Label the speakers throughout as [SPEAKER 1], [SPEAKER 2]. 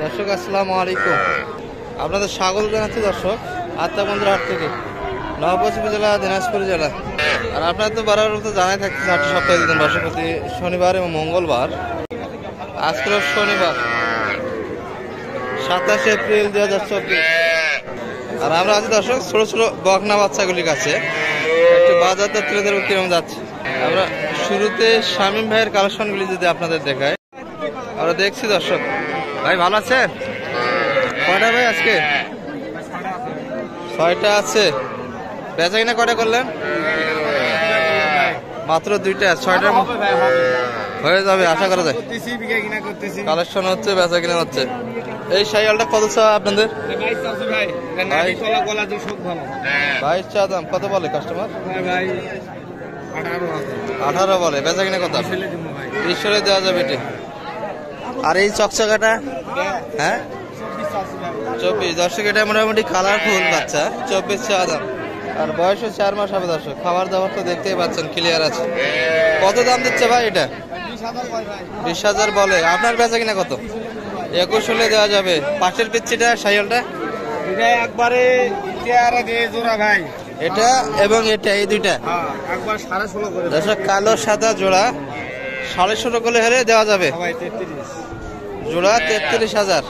[SPEAKER 1] দর্শক আসসালামু আলাইকুম, আপনাদের স্বাগত জানাচ্ছি দর্শক আত্মাবন্ধুর হাট থেকে, নবগঞ্জ উপজেলা, দিনাজপুর জেলা। আর আপনারা তো বারবার তো জানাই থাকতেছে হাটটি সপ্তাহে দিন বৃহস্পতি, শনিবার এবং মঙ্গলবার। আজকে শনিবার 27 এপ্রিল 2024। আর আমরা আছি দর্শক ছোট ছোট বকনা বাচ্চাগুলির কাছে, একটু বাজারটা তুলে ধরবো কিরকম যাচ্ছে। আমরা শুরুতে শামীম ভাইয়ের কালেকশনগুলি যদি আপনাদের দেখায়, আমরা দেখছি দর্শক। ভাই ভালো আছে? কয়টা ভাই আজকে? 6টা আছে। বেচা কিনা কয়টা করলেন? মাত্র 2টা। 6টার হয়ে যাবে আশা করা যায়। কালেকশন হচ্ছে, বেচা কিনা হচ্ছে। এই শাইওয়ালটা কত চা আপনাদের? 22 চা দাম। কত বলে কাস্টমার? 18 বলে। বেচা কিনা কত? 20 হলে দেওয়া যাবে এটি। আর এই চকচকাটা? হ্যাঁ 24। দর্শক এটা মোটামুটি কালারফুল বাচ্চা, 24 চা দাম। আর বয়সও 4 মাস হবে দর্শক। খাবার দাবার তো দেখতেই পাচ্ছেন ক্লিয়ার আছে। কত দাম দিচ্ছে ভাই এটা? 20,000 বলে। আপনার বেচা কিনা কত? 21 হলে দেওয়া যাবে। পাশের পিচ্ছিটা শাইওয়ালটা
[SPEAKER 2] একবারে জোড়া ভাই,
[SPEAKER 1] এটা এবং এটা, এই দুইটা
[SPEAKER 2] একবার 16.5 করে
[SPEAKER 1] দর্শক, কালো সাদা জোড়া 16.5 করে হলে দেওয়া যাবে। জোড়া 33,000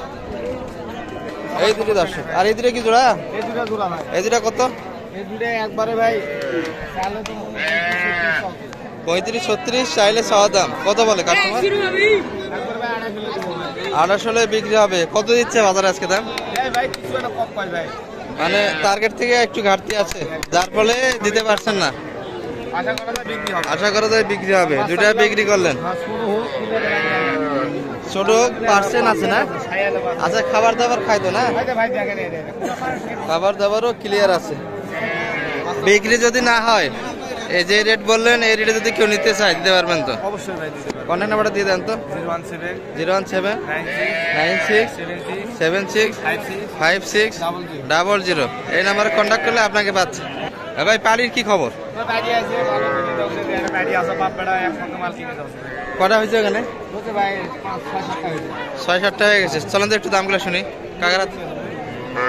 [SPEAKER 1] এই দুটো দর্শক। আর এই দুটো কি জোড়া?
[SPEAKER 2] এই দুটো জোড়া ভাই।
[SPEAKER 1] এই দুটা কত?
[SPEAKER 2] এই দুটো একবারে ভাই
[SPEAKER 1] 35-36 চাইলে চাওয়া দাম। কত বলে কাস্টমার? 28 হলে বিক্রি হবে। কত দিচ্ছে বাজারে আজকে দাম? মানে টার্গেট থেকে একটু ঘাটতি আছে, যার ফলে দিতে পারছেন না। আশা করা যায় বিক্রি হবে। দুইটা বিক্রি করলেন। ছোট পার্সেন্ট আছে না? আচ্ছা, খাবার দাবার খাইতো না? খাবার দাবারও ক্লিয়ার আছে। বিক্রি যদি না হয়, এই যে রেট বললেন, এই রেটে যদি কেউ নিতে চায় দিতে পারবেন তো?
[SPEAKER 2] অবশ্যই ভাই দিতে পারবেন।
[SPEAKER 1] কন্ট্যাক্ট নাম্বারটা দিয়ে দেন তো। 01796765600। এই নাম্বারে কন্ট্যাক্ট করলে আপনাকে পাচ্ছে। ভাই পালির কি খবর? কটা হয়েছে ওখানে? 6-7টা হয়ে গেছে। চলেন তো একটু দামগুলো শুনি কাকারা।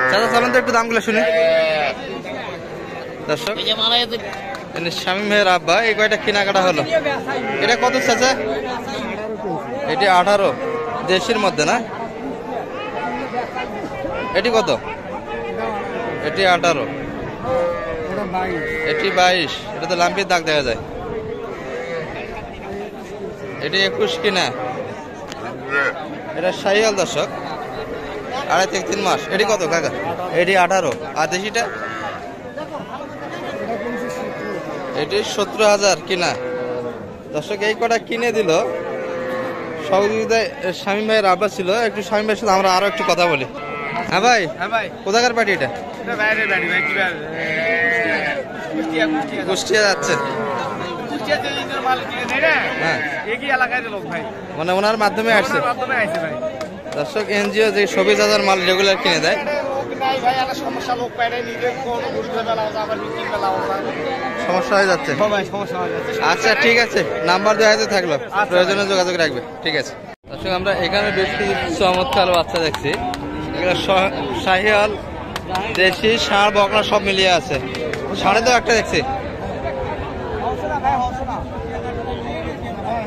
[SPEAKER 1] চাচা চলেন তো একটু দামগুলো শুনি দর্শক। শামীম ভাইয়ের আব্বা। এই কয়টা কেনাকাটা হলো। এটা কত চাচা? এটি 18 দেশের মধ্যে না? এটি কত? এটি 18। এটি 22। এটা তো লাম্পির দাগ দেখা যায়। এটি 21 কিনা। এটা শাহিওয়াল দর্শক, 2.5 থেকে 3 মাস। এটি কত কাকা? এটি 18। আর দেশিটা? এটি 17,000 কিনা দর্শক। এই কটা কিনে দিল। সহযোগিতায় শামীম ভাইয়ের আব্বা ছিল। একটু শামীম ভাইয়ের সাথে আমরা আরো একটু কথা বলি। হ্যাঁ ভাই, কোথাকার পার্টি এটা? কুষ্টিয়া যাচ্ছে। হ্যাঁ, মানে ওনার মাধ্যমে আসছে দর্শক। এনজিও যে সবিজ হাজার মাল রেগুলার কিনে দেয়। সমস্যা হয়ে যাচ্ছে। আচ্ছা ঠিক আছে, নাম্বার দেওয়া হয়তো থাকলো, প্রয়োজনে যোগাযোগ রাখবে। ঠিক আছে দর্শক, আমরা এখানে বেশ কিছু চমৎকার বাচ্চা দেখছি। এগুলো শাহিওয়াল, দেশি, ষাঁড়, বকনা সব মিলিয়ে আছে। ষাঁড়ে তো একটা দেখছি।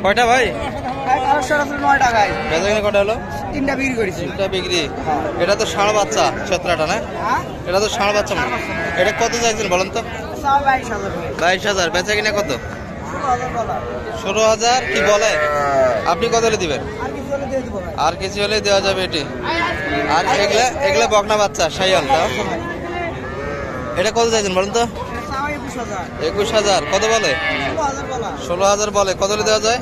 [SPEAKER 1] কয়টা ভাই?
[SPEAKER 2] 9 টাকায়।
[SPEAKER 1] বেচা কিনা কটা হলো?
[SPEAKER 2] 3টা বিক্রি করেছি।
[SPEAKER 1] 3টা বিক্রি। এটা তো ষাঁড় বাচ্চা, 17টা না? এটা তো ষাঁড় বাচ্চা। এটা কত চাইছেন বলেন তো? 22,000। বেচা কিনা কত? 16,000 কি বলে? আপনি কত হলে দিবেন? আর কিছু হলে দেওয়া যাবে এটি। আর এগুলা বকনা বাচ্চা শাহিওয়াল। এটা কত চাইছেন বলেন তো? 21,000। কত বলে? 16,000 বলে। কত হলে দেওয়া যায়?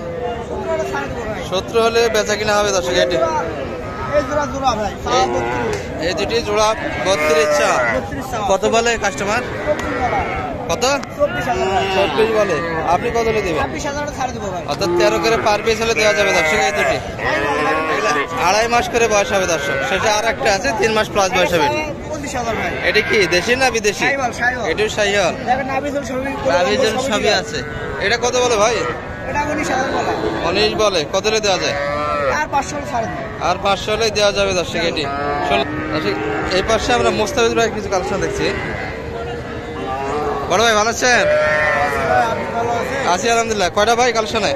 [SPEAKER 1] 17 হলে বেচা কিনা হবে দর্শক। এটি এই দুটি জোড়া 32 চা। কত বলে কাস্টমার? কত? 24 বলে। আপনি কত হলে দেবেন? অর্থাৎ 13 করে পার পিস হলে দেওয়া যাবে দর্শক। এই দুটি 2.5 মাস করে বয়স হবে দর্শক। সেটা আর একটা আছে 3 মাস প্লাস বয়স হবে। এটা কি দেশি না বিদেশি? এটিও শাহিওয়াল, নাভিজল সবই আছে। এটা কত বলে ভাই? 19 বলে। কত হলে দেওয়া যায়?
[SPEAKER 2] আর 500 ছাড় দিন।
[SPEAKER 1] আর 500 হলেই দেওয়া যাবে দর্শক এটি। দর্শক এই পাশে আমরা মোস্তাফিজ ভাই কিছু কালেকশন দেখছি। বড় ভাই ভালো আছেন? আছি আলহামদুলিল্লাহ। কয়টা ভাই কালেকশনে?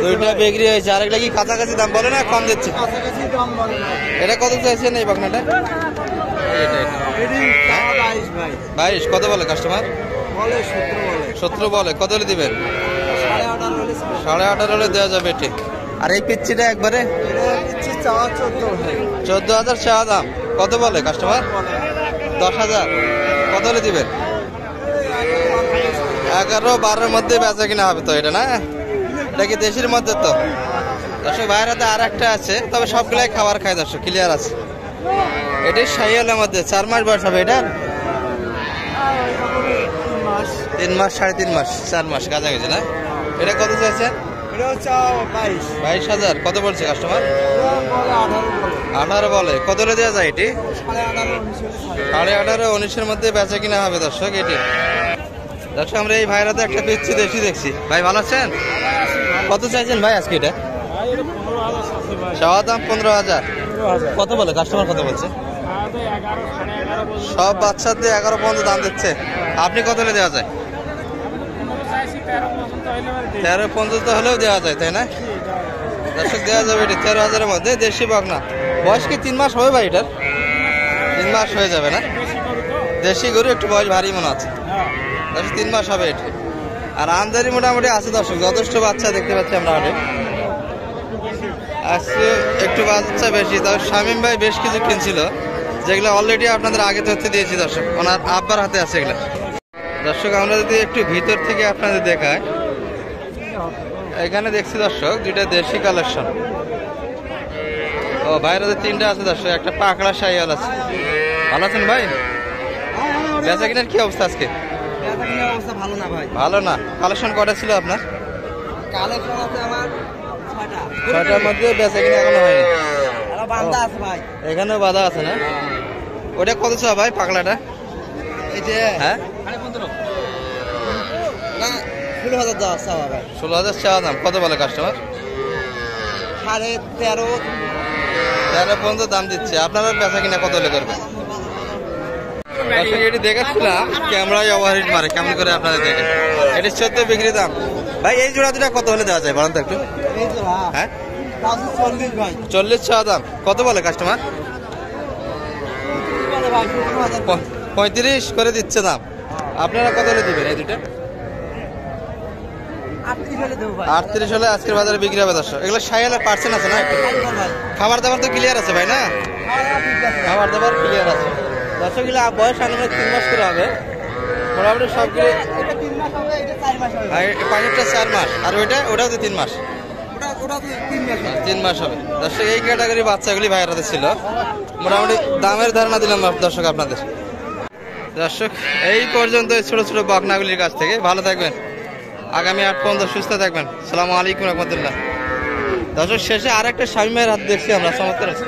[SPEAKER 1] দুইটা বিক্রি হয়েছে। আরেকটা কি কাছাকাছি দাম বলে না কম দিচ্ছে? এটা কত চাইছেন এই বাগনাটা? এটা 22। কত বলে কাস্টমার? 17 বলে। কত হলে দিবেন? 18.5 হলে দেওয়া যাবে এটি। আর এই পিচ্ছিটা একবারে 14,000 চাওয়া দাম। কত বলে কাস্টমার? 10,000। কত হলে দিবেন? 11-12-র মধ্যে বেচা কিনা হবে তো এটা না? এটা কি দেশের মধ্যে তো? দর্শক ভাইয়ের হাতে আর একটা আছে, তবে সবগুলাই খাবার খায় দর্শক, ক্লিয়ার আছে। এটি শাহিওয়ালের মধ্যে 4 মাস বয়স হবে এটা। 3 মাস 3.5 মাস 4 মাস কাছাকাছি না? এটা কত চাইছেন? 22,000। কত বলছে কাস্টমার? 18 বলে। কত হলে দেওয়া যায় এটি? 18.5-19-এর মধ্যে বেচা কিনা হবে দর্শক এটি। দর্শক আমরা এই ভাইয়ের হাতে একটা পিচ্ছি দেশি দেখছি। ভাই ভালো আছেন? কত চাইছেন ভাই আজকে এটা? চাওয়া দাম 15,000। কত বলে কাস্টমার? কত বলছে? সব বাচ্চাদের 11 পর্যন্ত দাম দিচ্ছে। আপনি কত হলে দেওয়া যায়? 13 পর্যন্ত হলেও দেওয়া যায় তাই না? দর্শক দেওয়া যাবে এটি 13,000-এর মধ্যে। দেশি বকনা। বয়স কি 3 মাস হবে ভাই এটার? 3 মাস হয়ে যাবে না? দেশি গরু একটু বয়স ভারী মনে আছে। 3 মাস হবে এটি। আর আমদানি মোটামুটি আছে দর্শক, যথেষ্ট বাচ্চা দেখতে পাচ্ছি আমরা অনেক। আজকে একটু বাচ্চা বেশি। তবে শামীম ভাই বেশ কিছু কিনছিল, যেগুলো অলরেডি আপনাদের আগে তথ্য দিয়েছি দর্শক। ওনার আব্বার হাতে আছে এগুলো। দর্শক আমরা যদি একটু ভিতর থেকে আপনাদের দেখাই, এখানে দেখছি দর্শক দুইটা দেশি কালেকশন। ও বাইরে 3টা আছে দর্শক, একটা পাকড়া শাহিওয়াল আছে। ভালো আছেন ভাই? বেচা কিনার কি অবস্থা আজকে?
[SPEAKER 2] ভালো না ভাই।
[SPEAKER 1] ভালো না? কালেকশন কটা ছিল আপনার?
[SPEAKER 2] কালেকশন আছে আমার
[SPEAKER 1] 6টার মধ্যে বেচা কিনা এখনো হয়নি।
[SPEAKER 2] বান্দা আছে ভাই।
[SPEAKER 1] এখানেও বাধা আছে না? ওটা কত চাওয়া ভাই পাকলাটা?
[SPEAKER 2] এই যে
[SPEAKER 1] হ্যাঁ
[SPEAKER 2] 15.5 না 16,000 দাও চাওয়া ভাই।
[SPEAKER 1] 16,000 চাওয়া দাম। কত বলে কাস্টমার? 13.5 পর্যন্ত দাম দিচ্ছে। আপনারা বেচা কিনা কত হলে করবেন? এটি দেখাচ্ছিলাম ক্যামেরায় ওভারহিট মারে কেমন করে আপনাদের দেখেন। এটি 14 বিক্রি দাম। ভাই এই জোড়া দুটা কত হলে দেওয়া যায় বলেন তো একটু? হ্যাঁ 40 চাওয়া দাম। কত বলে কাস্টমার? 35 করে দিচ্ছে দাম। আপনারা কত হলে দিবেন এই দুটো? 38 হলে আজকের বাজারে বিক্রি হবে দর্শক। এগুলো শাহিওয়ালের পার্সেন্ট আছে না? খাবার দাবার তো ক্লিয়ার আছে ভাই না? খাবার দাবার ক্লিয়ার আছে দর্শক। এগুলো বয়স আনুমানিক 3 মাস করে হবে মোটামুটি সবগুলো। পানিরটা 4 মাস আর ওটাও তো 3 মাস। 3 মাস হবে দর্শক। এই ক্যাটাগরি বাচ্চাগুলি ভাইয়ের হাতে ছিল। মোটামুটি দামের ধারণা দিলাম দর্শক আপনাদের। দর্শক এই পর্যন্ত ছোট ছোট বকনাগুলির কাছ থেকে। ভালো থাকবেন, আগামী 8 পর্যন্ত সুস্থ থাকবেন। আসসালামু আলাইকুম রহমতুল্লাহ। দর্শক শেষে আর একটা শামীমের হাত দেখছি আমরা, চমৎকার আছে।